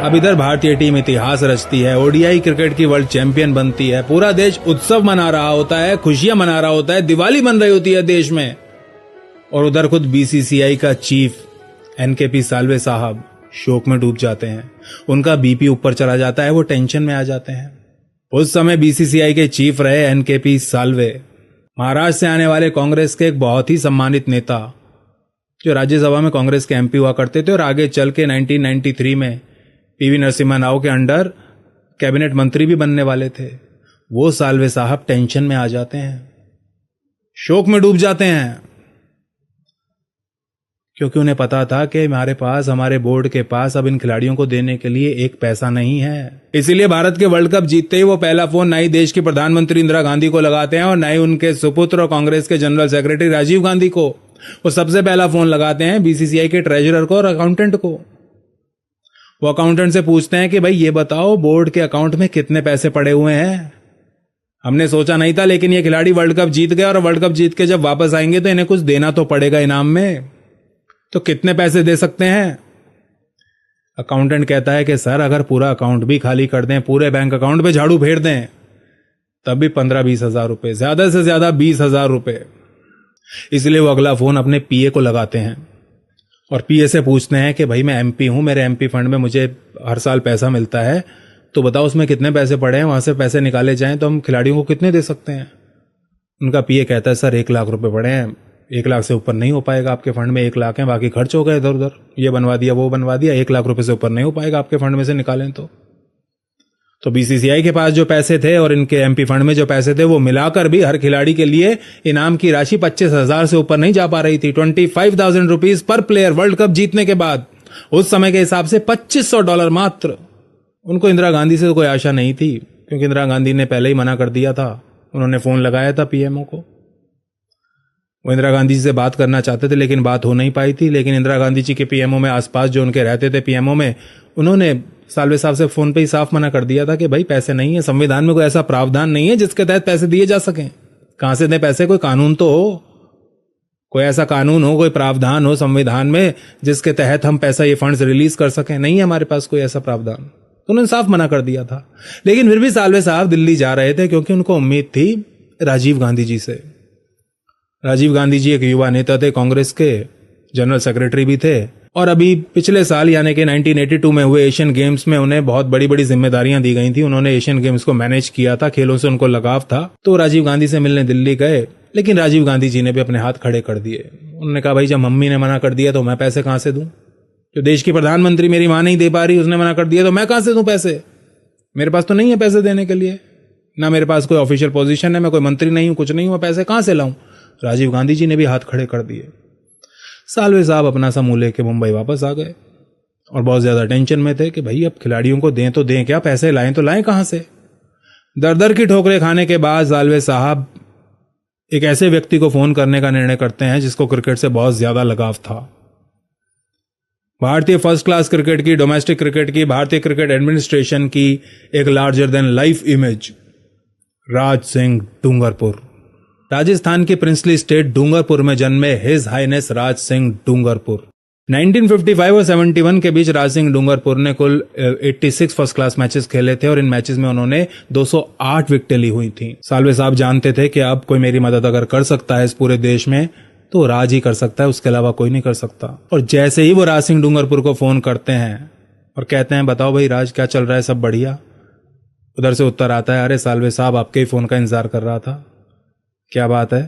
अब इधर भारतीय टीम इतिहास रचती है, ओडीआई क्रिकेट की वर्ल्ड चैंपियन बनती है, पूरा देश उत्सव मना रहा होता है, खुशियां मना रहा होता है, दिवाली बन रही होती है देश में। और उधर खुद बीसीसीआई का चीफ एनकेपी साल्वे साहब शोक में डूब जाते हैं। उनका बीपी ऊपर चला जाता है, वो टेंशन में आ जाते हैं। उस समय बीसीसीआई के चीफ रहे एनकेपी साल्वे, महाराष्ट्र से आने वाले कांग्रेस के एक बहुत ही सम्मानित नेता, जो राज्यसभा में कांग्रेस के एमपी हुआ करते थे और आगे चल के 1993 में पीवी नरसिम्हा राव के अंडर कैबिनेट मंत्री भी बनने वाले थे। वो साल्वे साहब टेंशन में आ जाते हैं, शोक में डूब जाते हैं, क्योंकि उन्हें पता था कि हमारे बोर्ड के पास अब इन खिलाड़ियों को देने के लिए एक पैसा नहीं है। इसीलिए भारत के वर्ल्ड कप जीतते ही वो पहला फोन ना ही देश की प्रधानमंत्री इंदिरा गांधी को लगाते हैं और ना ही उनके सुपुत्र और कांग्रेस के जनरल सेक्रेटरी राजीव गांधी को। वो सबसे पहला फोन लगाते हैं बीसीसीआई के ट्रेजरर को और अकाउंटेंट को। वो अकाउंटेंट से पूछते हैं कि भाई ये बताओ, बोर्ड के अकाउंट में कितने पैसे पड़े हुए हैं? हमने सोचा नहीं था, लेकिन ये खिलाड़ी वर्ल्ड कप जीत गए और वर्ल्ड कप जीत के जब वापस आएंगे तो इन्हें कुछ देना तो पड़ेगा इनाम में, तो कितने पैसे दे सकते हैं? अकाउंटेंट कहता है कि सर, अगर पूरा अकाउंट भी खाली कर दें, पूरे बैंक अकाउंट पे झाड़ू फेर दें, तब भी 15-20 हजार रुपए, ज्यादा से ज्यादा 20 हजार रुपए। इसलिए वो अगला फोन अपने पीए को लगाते हैं और पीए से पूछते हैं कि भाई मैं एमपी हूं, मेरे एमपी फंड में मुझे हर साल पैसा मिलता है, तो बताओ उसमें कितने पैसे पड़े हैं, वहां से पैसे निकाले जाएं तो हम खिलाड़ियों को कितने दे सकते हैं? उनका पीए कहता है सर 1 लाख रुपए पड़े हैं, 1 लाख से ऊपर नहीं हो पाएगा, आपके फंड में 1 लाख है, बाकी खर्च हो गए इधर उधर, ये बनवा दिया वो बनवा दिया, 1 लाख रुपए से ऊपर नहीं हो पाएगा आपके फंड में से निकालें तो बीसीसीआई के पास जो पैसे थे और इनके एमपी फंड में जो पैसे थे, वो मिलाकर भी हर खिलाड़ी के लिए इनाम की राशि 25,000 से ऊपर नहीं जा पा रही थी। 25,000 rupees per player world cup जीतने के बाद, उस समय के हिसाब से $2,500 मात्र। उनको इंदिरा गांधी से तो कोई आशा नहीं थी, क्योंकि इंदिरा गांधी ने पहले ही मना कर दिया था। उन्होंने फोन लगाया था पीएमओ को, वो इंदिरा गांधी जी से बात करना चाहते थे, लेकिन बात हो नहीं पाई थी। लेकिन इंदिरा गांधी जी के पीएमओ में आसपास जो उनके रहते थे पीएमओ में, उन्होंने साल्वे साहब से फोन पे ही साफ मना कर दिया था कि भाई पैसे नहीं है, संविधान में कोई ऐसा प्रावधान नहीं है जिसके तहत पैसे दिए जा सकें। कहां से दें पैसे? कोई कानून तो हो, कोई ऐसा कानून हो, कोई प्रावधान हो संविधान में जिसके तहत हम पैसा, ये फंड्स रिलीज कर सकें। नहीं है हमारे पास कोई ऐसा प्रावधान, तो उन्होंने साफ मना कर दिया था। लेकिन फिर भी साल्वे साहब दिल्ली जा रहे थे, क्योंकि उनको उम्मीद थी राजीव गांधी जी से। राजीव गांधी जी एक युवा नेता थे, कांग्रेस के जनरल सेक्रेटरी भी थे, और अभी पिछले साल यानी कि 1982 में हुए एशियन गेम्स में उन्हें बहुत बड़ी बड़ी जिम्मेदारियां दी गई थी। उन्होंने एशियन गेम्स को मैनेज किया था, खेलों से उनको लगाव था, तो राजीव गांधी से मिलने दिल्ली गए। लेकिन राजीव गांधी जी ने भी अपने हाथ खड़े कर दिए। उन्होंने कहा भाई जब मम्मी ने मना कर दिया तो मैं पैसे कहां से दूं? जो देश की प्रधानमंत्री मेरी मां नहीं दे पा रही, उसने मना कर दिया, तो मैं कहां से दूं पैसे? मेरे पास तो नहीं है पैसे देने के लिए, ना मेरे पास कोई ऑफिशियल पोजीशन है, मैं कोई मंत्री नहीं हूं, कुछ नहीं हूं, पैसे कहां से लाऊं? राजीव गांधी जी ने भी हाथ खड़े कर दिए। साल्वे साहब अपना सा मुंह लेके मुंबई वापस आ गए और बहुत ज्यादा टेंशन में थे कि भाई अब खिलाड़ियों को दें तो दें क्या, पैसे लाएं तो लाएं कहां से? दर दर की ठोकरें खाने के बाद साल्वे साहब एक ऐसे व्यक्ति को फोन करने का निर्णय करते हैं जिसको क्रिकेट से बहुत ज्यादा लगाव था। भारतीय फर्स्ट क्लास क्रिकेट की, डोमेस्टिक क्रिकेट की, भारतीय क्रिकेट एडमिनिस्ट्रेशन की एक larger than life image, Raj Singh Dungarpur. Rajasthan की प्रिंसली स्टेट डूंगरपुर में जन्मे हिज हाइनेस राज सिंह डूंगरपुर। 1955 और 71 के बीच राज सिंह डूंगरपुर ने कुल 86 फर्स्ट क्लास मैचेस खेले थे और इन मैचेस में उन्होंने 208 विकेटें ली हुई थी। साल्वे साहब जानते थे कि अब कोई मेरी मदद अगर कर सकता है इस पूरे देश में तो राज ही कर सकता है, उसके अलावा कोई नहीं कर सकता। और जैसे ही वो राज सिंह डूंगरपुर को फोन करते हैं और कहते हैं बताओ भाई राज क्या चल रहा है, सब बढ़िया? उधर से उत्तर आता है, अरे साल्वे साहब आपके ही फोन का इंतजार कर रहा था। क्या बात है,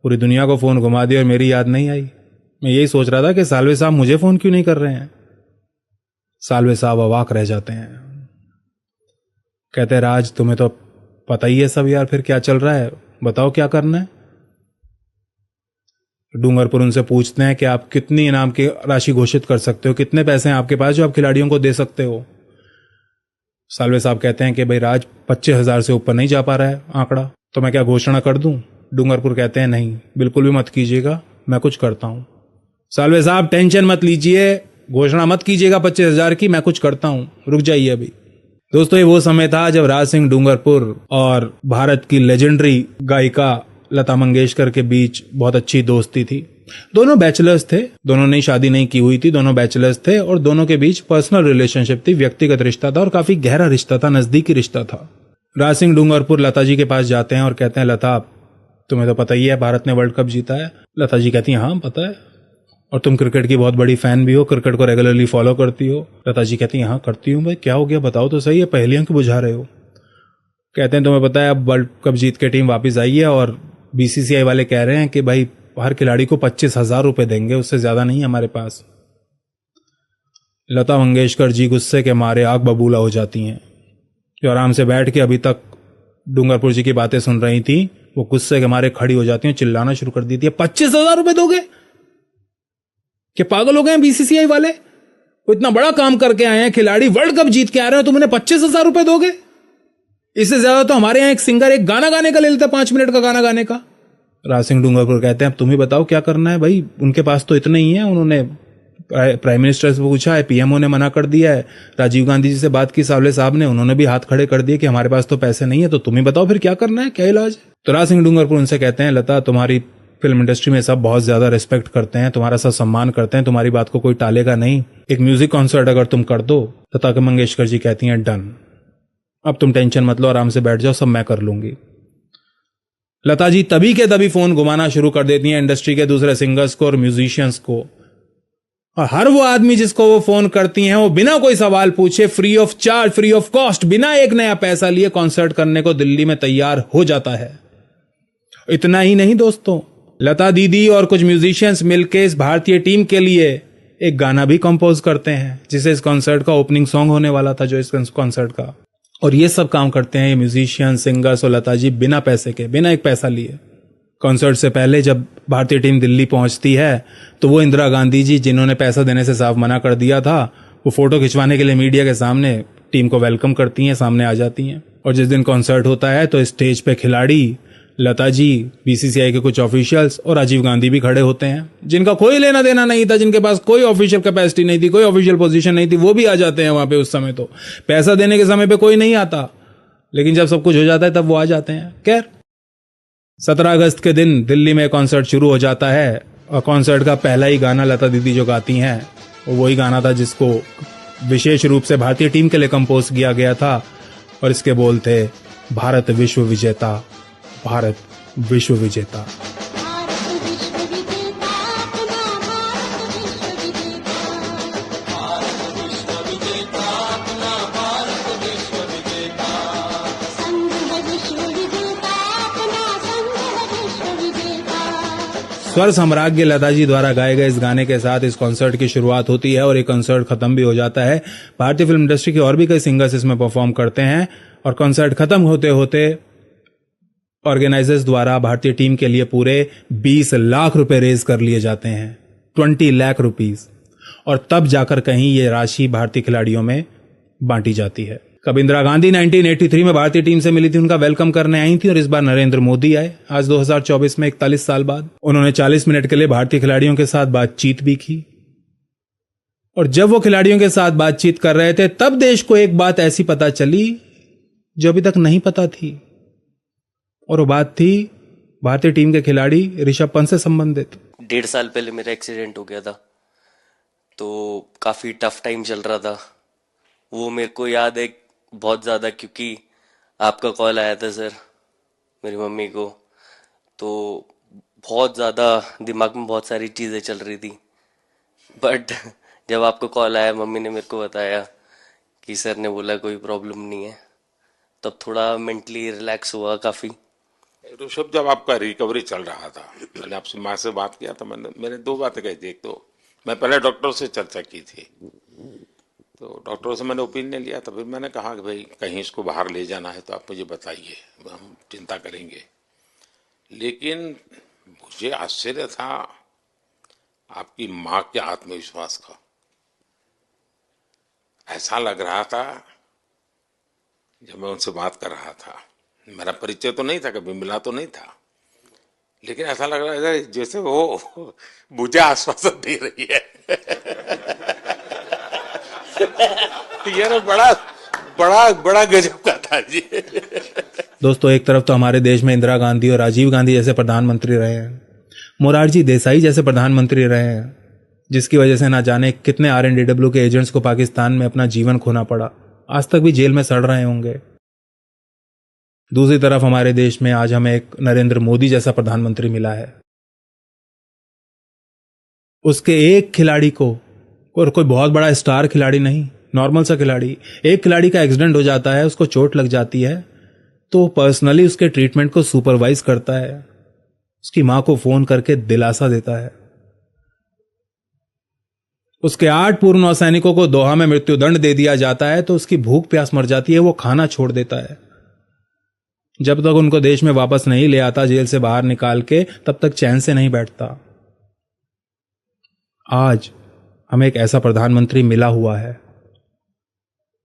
पूरी दुनिया को फोन घुमा दिया और मेरी याद नहीं आई? मैं यही सोच रहा था कि साल्वे साहब मुझे फोन क्यों नहीं कर रहे हैं। साल्वे साहब अवाक रह जाते हैं, कहते हैं राज तुम्हें तो पता ही है सब यार, फिर क्या चल रहा है, बताओ क्या करना है? डूंगरपुर उनसे पूछते हैं कि आप कितनी इनाम की राशि घोषित कर सकते हो, कितने पैसे हैं आपके पास जो आप खिलाड़ियों को दे सकते हो? साल्वे साहब कहते हैं कि भाई राज 25,000 से ऊपर नहीं जा पा रहा है आंकड़ा, तो मैं क्या घोषणा कर दूं? डूंगरपुर कहते हैं नहीं, बिल्कुल भी मत कीजिएगा, मैं कुछ करता हूं। साल्वे साहब टेंशन मत लीजिए, घोषणा मत कीजिएगा 25,000 की, मैं कुछ करता हूं, रुक जाइए अभी। दोस्तों ये वो समय था जब राज सिंह डूंगरपुर और भारत की लेजेंडरी गायिका लता मंगेशकर के बीच बहुत अच्छी दोस्ती थी। दोनों बैचलर्स थे, दोनों ने शादी नहीं की हुई थी, दोनों बैचलर्स थे और दोनों के बीच पर्सनल रिलेशनशिप थी, व्यक्तिगत रिश्ता था और काफी गहरा रिश्ता था, नजदीकी रिश्ता था। राज सिंह डूंगरपुर लता जी के पास जाते हैं और कहते हैं, लता तुम्हें तो पता ही है भारत ने वर्ल्ड कप जीता है। लता जी कहती हैं, हाँ पता है, और तुम क्रिकेट की बहुत बड़ी फैन भी हो, क्रिकेट को रेगुलरली फॉलो करती हो। लता जी कहती हैं, हाँ करती हूँ। भाई क्या हो गया, बताओ तो सही है, पहेलियां क्यों बुझा रहे हो। कहते हैं, तुम्हें पता है अब वर्ल्ड कप जीत के टीम वापस आई है और बीसीसीआई वाले कह रहे हैं कि भाई हर खिलाड़ी को 25,000 रुपए देंगे, उससे ज्यादा नहीं हमारे पास। लता मंगेशकर जी गुस्से के मारे आग बबूला हो जाती हैं। जो आराम से बैठ के अभी तक डूंगरपुर जी की बातें सुन रही थी, वो गुस्से के मारे खड़ी हो जाती हैं, चिल्लाना शुरू कर देती है, 25,000 रुपए दोगे? क्या पागल हो गए हैं बीसीसीआई वाले? वो इतना बड़ा काम करके आए हैं, खिलाड़ी वर्ल्ड कप जीत के आ रहे हो, तुम उन्हें 25,000 रुपए दोगे? इससे ज्यादा तो हमारे यहाँ एक सिंगर एक गाना गाने का ले लेता, 5 मिनट का गाना गाने का। राज सिंह डूंगरपुर कहते हैं, अब तुम ही बताओ क्या करना है भाई, उनके पास तो इतने ही है। उन्होंने प्राइम मिनिस्टर से पूछा है, पीएमओ ने मना कर दिया है, राजीव गांधी जी से बात की सावले साहब ने, उन्होंने भी हाथ खड़े कर दिए कि हमारे पास तो पैसे नहीं है, तो तुम ही बताओ फिर क्या करना है, क्या इलाज है। तो राज सिंह डूंगरपुर उनसे कहते हैं, लता तुम्हारी फिल्म इंडस्ट्री में सब बहुत ज्यादा रिस्पेक्ट करते हैं, तुम्हारा सब सम्मान करते हैं, तुम्हारी बात को कोई टालेगा नहीं, एक म्यूजिक कॉन्सर्ट अगर तुम कर दो। लता मंगेशकर जी कहती हैं, डन, अब तुम टेंशन मत लो, आराम से बैठ जाओ, सब मैं कर लूंगी। लता जी तभी के तभी फोन घुमाना शुरू कर देती हैं इंडस्ट्री के दूसरे सिंगर्स को और म्यूजिशियंस को, और हर वो आदमी जिसको वो फोन करती हैं वो बिना कोई सवाल पूछे, free of charge, free of cost, बिना एक नया पैसा लिए कॉन्सर्ट करने को दिल्ली में तैयार हो जाता है। इतना ही नहीं दोस्तों, लता दीदी और कुछ म्यूजिशियंस मिलकर इस भारतीय टीम के लिए एक गाना भी कंपोज करते हैं, जिसे इस कॉन्सर्ट का ओपनिंग सॉन्ग होने वाला था, जो इस कॉन्सर्ट का। और ये सब काम करते हैं ये म्यूजिशियन, सिंगर्स और लता जी बिना पैसे के, बिना एक पैसा लिए। कॉन्सर्ट से पहले जब भारतीय टीम दिल्ली पहुंचती है तो वो इंदिरा गांधी जी, जिन्होंने पैसा देने से साफ मना कर दिया था, वो फोटो खिंचवाने के लिए मीडिया के सामने टीम को वेलकम करती हैं, सामने आ जाती हैं। और जिस दिन कॉन्सर्ट होता है तो स्टेज पे खिलाड़ी, लता जी, बीसीसीआई के कुछ ऑफिशियल्स और राजीव गांधी भी खड़े होते हैं, जिनका कोई लेना देना नहीं था, जिनके पास कोई ऑफिशियल कैपेसिटी नहीं थी, कोई ऑफिशियल पोजीशन नहीं थी, वो भी आ जाते हैं वहां पे। उस समय तो पैसा देने के समय पे कोई नहीं आता, लेकिन जब सब कुछ हो जाता है तब वो आ जाते हैं। खैर, 17 अगस्त के दिन दिल्ली में कॉन्सर्ट शुरू हो जाता है और कॉन्सर्ट का पहला ही गाना लता दीदी जो गाती हैं वो वही गाना था जिसको विशेष रूप से भारतीय टीम के लिए कंपोज किया गया था, और इसके बोल थे, भारत विश्व विजेता, भारत विश्व विजेता। स्वर सम्राज्ञ लता जी द्वारा गाए गए इस गाने के साथ इस कॉन्सर्ट की शुरुआत होती है और ये कॉन्सर्ट खत्म भी हो जाता है। भारतीय फिल्म इंडस्ट्री के और भी कई सिंगर्स इसमें परफॉर्म करते हैं और कॉन्सर्ट खत्म होते होते ऑर्गेनाइजर्स द्वारा भारतीय टीम के लिए पूरे 20 लाख रुपए रेज कर लिए जाते हैं, 20 लाख रुपीस, और तब जाकर कहीं ये राशि भारतीय खिलाड़ियों में बांटी जाती है। कब इंदिरा गांधी 1983 में भारतीय टीम से मिली थी, उनका वेलकम करने आई थी, और इस बार नरेंद्र मोदी आए आज 2024 में 41 साल बाद। उन्होंने 40 मिनट के लिए भारतीय खिलाड़ियों के साथ बातचीत भी की, और जब वो खिलाड़ियों के साथ बातचीत कर रहे थे तब देश को एक बात ऐसी पता चली जो अभी तक नहीं पता थी, और वो बात थी भारतीय टीम के खिलाड़ी ऋषभ पंत से संबंधित। 1.5 साल पहले मेरा एक्सीडेंट हो गया था, तो काफी टफ टाइम चल रहा था। वो मेरे को याद है बहुत ज्यादा, क्योंकि आपका कॉल आया था सर मेरी मम्मी को, तो बहुत ज्यादा दिमाग में बहुत सारी चीजें चल रही थी। बट जब आपका कॉल आया, मम्मी ने मेरे को बताया कि सर ने बोला कोई प्रॉब्लम नहीं है, तब थोड़ा मेंटली रिलैक्स हुआ काफी। ऋषभ, जब आपका रिकवरी चल रहा था, मैंने आपसे माँ से बात किया था, मैंने 2 बातें कही थी। एक तो मैं पहले डॉक्टर से चर्चा की थी, तो डॉक्टरों से मैंने ओपिनियन लिया था। फिर मैंने कहा कि भाई कहीं इसको बाहर ले जाना है तो आप मुझे बताइए, हम चिंता करेंगे। लेकिन मुझे आश्चर्य था आपकी माँ के आत्मविश्वास का। ऐसा लग रहा था, जब मैं उनसे बात कर रहा था, मेरा परिचय तो नहीं था, कभी मिला तो नहीं था, लेकिन ऐसा लग रहा है जैसे वो मुझे आश्वासन दे रही है। यार बड़ा बड़ा बड़ा गजब का था जी। दोस्तों, एक तरफ तो हमारे देश में इंदिरा गांधी और राजीव गांधी जैसे प्रधानमंत्री रहे हैं, मोरारजी देसाई जैसे प्रधानमंत्री रहे हैं, जिसकी वजह से ना जाने कितने RNDW के एजेंट्स को पाकिस्तान में अपना जीवन खोना पड़ा, आज तक भी जेल में सड़ रहे होंगे। दूसरी तरफ हमारे देश में आज हमें एक नरेंद्र मोदी जैसा प्रधानमंत्री मिला है। उसके एक खिलाड़ी को, और कोई बहुत बड़ा स्टार खिलाड़ी नहीं, नॉर्मल सा खिलाड़ी, एक खिलाड़ी का एक्सीडेंट हो जाता है, उसको चोट लग जाती है, तो पर्सनली उसके ट्रीटमेंट को सुपरवाइज करता है, उसकी मां को फोन करके दिलासा देता है। उसके 8 पूर्व नौसैनिकों को दोहा में मृत्युदंड दे दिया जाता है, तो उसकी भूख प्यास मर जाती है, वो खाना छोड़ देता है। जब तक उनको देश में वापस नहीं ले आता जेल से बाहर निकाल के, तब तक चैन से नहीं बैठता। आज हमें एक ऐसा प्रधानमंत्री मिला हुआ है